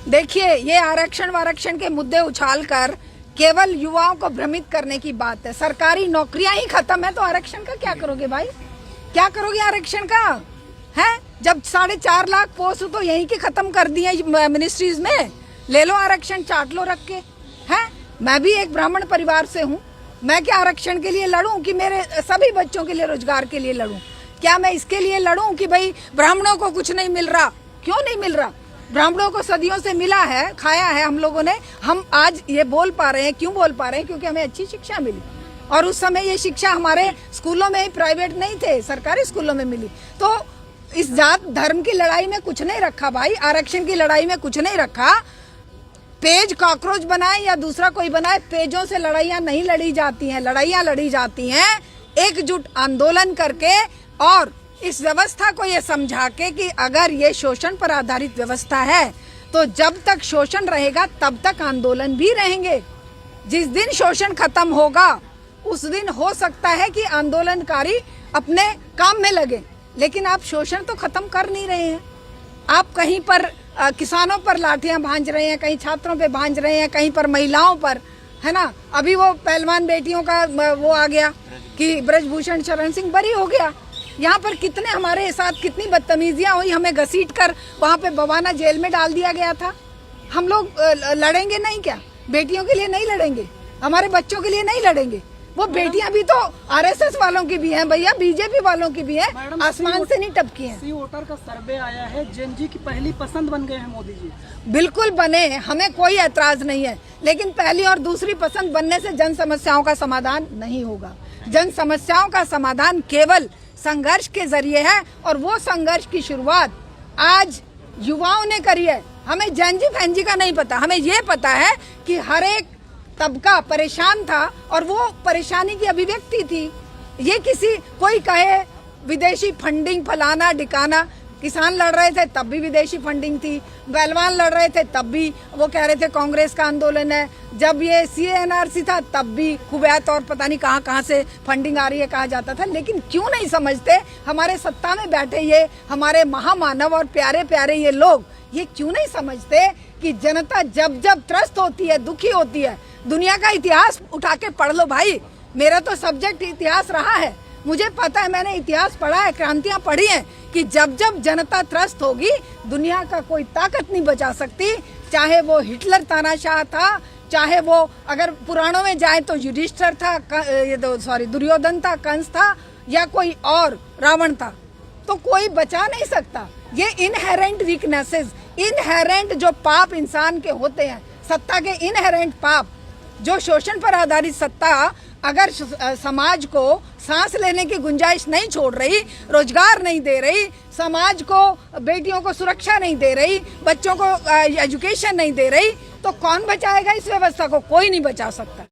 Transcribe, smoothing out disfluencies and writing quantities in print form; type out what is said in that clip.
देखिए, ये आरक्षण के मुद्दे उछालकर केवल युवाओं को भ्रमित करने की बात है। सरकारी नौकरियां ही खत्म है तो आरक्षण का क्या करोगे भाई? क्या करोगे आरक्षण का? है जब 4.5 लाख पोस्ट तो यहीं की खत्म कर दिए मिनिस्ट्रीज में। ले लो आरक्षण, चाट लो रख के। है मैं भी एक ब्राह्मण परिवार से हूँ। मैं क्या आरक्षण के लिए लड़ूं कि मेरे सभी बच्चों के लिए रोजगार के लिए लड़ूं? क्या मैं इसके लिए लड़ूं कि भाई ब्राह्मणों को कुछ नहीं मिल रहा? क्यों नहीं मिल रहा? ब्राह्मणों को सदियों से मिला है, खाया है हम लोगों ने। हम आज ये बोल पा रहे हैं, क्यों बोल पा रहे हैं? क्योंकि हमें अच्छी शिक्षा मिली। और उस समय ये शिक्षा हमारे स्कूलों में ही, प्राइवेट नहीं थे, सरकारी स्कूलों में मिली। तो इस जात धर्म की लड़ाई में कुछ नहीं रखा भाई, आरक्षण की लड़ाई में कुछ नहीं रखा। पेज कॉकरोच बनाए या दूसरा कोई बनाए, पेजों से लड़ाइयां नहीं लड़ी जाती हैं। लड़ाइयां लड़ी जाती हैं एकजुट आंदोलन करके और इस व्यवस्था को ये समझा के कि अगर ये शोषण पर आधारित व्यवस्था है तो जब तक शोषण रहेगा तब तक आंदोलन भी रहेंगे। जिस दिन शोषण खत्म होगा उस दिन हो सकता है कि आंदोलनकारी अपने काम में लगे, लेकिन आप शोषण तो खत्म कर नहीं रहे हैं। आप कहीं पर किसानों पर लाठियां भांज रहे हैं, कहीं छात्रों पे भांज रहे हैं, कहीं पर महिलाओं पर, है ना। अभी वो पहलवान बेटियों का वो आ गया कि ब्रजभूषण शरण सिंह बरी हो गया। यहाँ पर कितने हमारे साथ कितनी बदतमीजियां हुई, हमें घसीट कर वहाँ पे बवाना जेल में डाल दिया गया था। हम लोग लड़ेंगे नहीं क्या? बेटियों के लिए नहीं लड़ेंगे? हमारे बच्चों के लिए नहीं लड़ेंगे? वो बेटियां भी तो आरएसएस वालों की भी हैं भैया, बीजेपी वालों की भी हैं, आसमान से नहीं टपकी हैं। सी वोटर का सर्वे आया है, जेन जी की पहली पसंद बन गए हैं मोदी जी। बिल्कुल बने, हमें कोई ऐतराज नहीं है, लेकिन पहली और दूसरी पसंद बनने से जन समस्याओं का समाधान नहीं होगा। जन समस्याओं का समाधान केवल संघर्ष के जरिए है, और वो संघर्ष की शुरुआत आज युवाओं ने करी है। हमें जेनजी फैंजी का नहीं पता, हमें ये पता है कि हर एक तबका परेशान था और वो परेशानी की अभिव्यक्ति थी। ये किसी कोई कहे विदेशी फंडिंग फलाना डिकाना, किसान लड़ रहे थे तब भी विदेशी फंडिंग थी, पहलवान लड़ रहे थे तब भी वो कह रहे थे कांग्रेस का आंदोलन है, जब ये CA/NRC था तब भी कुवैत और पता नहीं कहाँ से फंडिंग आ रही है कहा जाता था। लेकिन क्यों नहीं समझते हमारे सत्ता में बैठे ये हमारे महामानव और प्यारे प्यारे ये लोग, ये क्यों नहीं समझते कि जनता जब जब त्रस्त होती है, दुखी होती है, दुनिया का इतिहास उठा के पढ़ लो भाई। मेरा तो सब्जेक्ट इतिहास रहा है, मुझे पता है, मैंने इतिहास पढ़ा है, क्रांतियां पढ़ी हैं कि जब जब जनता त्रस्त होगी दुनिया का कोई ताकत नहीं बचा सकती। चाहे वो हिटलर तानाशाह था, चाहे वो अगर पुराणों में जाए तो युधिष्ठिर था, दुर्योधन था, कंस था, या कोई और रावण था, तो कोई बचा नहीं सकता। ये इनहेरेंट वीकनेसेस, इनहेरेंट जो पाप इंसान के होते हैं, सत्ता के इनहेरेंट पाप, जो शोषण पर आधारित सत्ता अगर समाज को सांस लेने की गुंजाइश नहीं छोड़ रही, रोजगार नहीं दे रही, समाज को, बेटियों को सुरक्षा नहीं दे रही, बच्चों को एजुकेशन नहीं दे रही, तो कौन बचाएगा इस व्यवस्था को? कोई नहीं बचा सकता।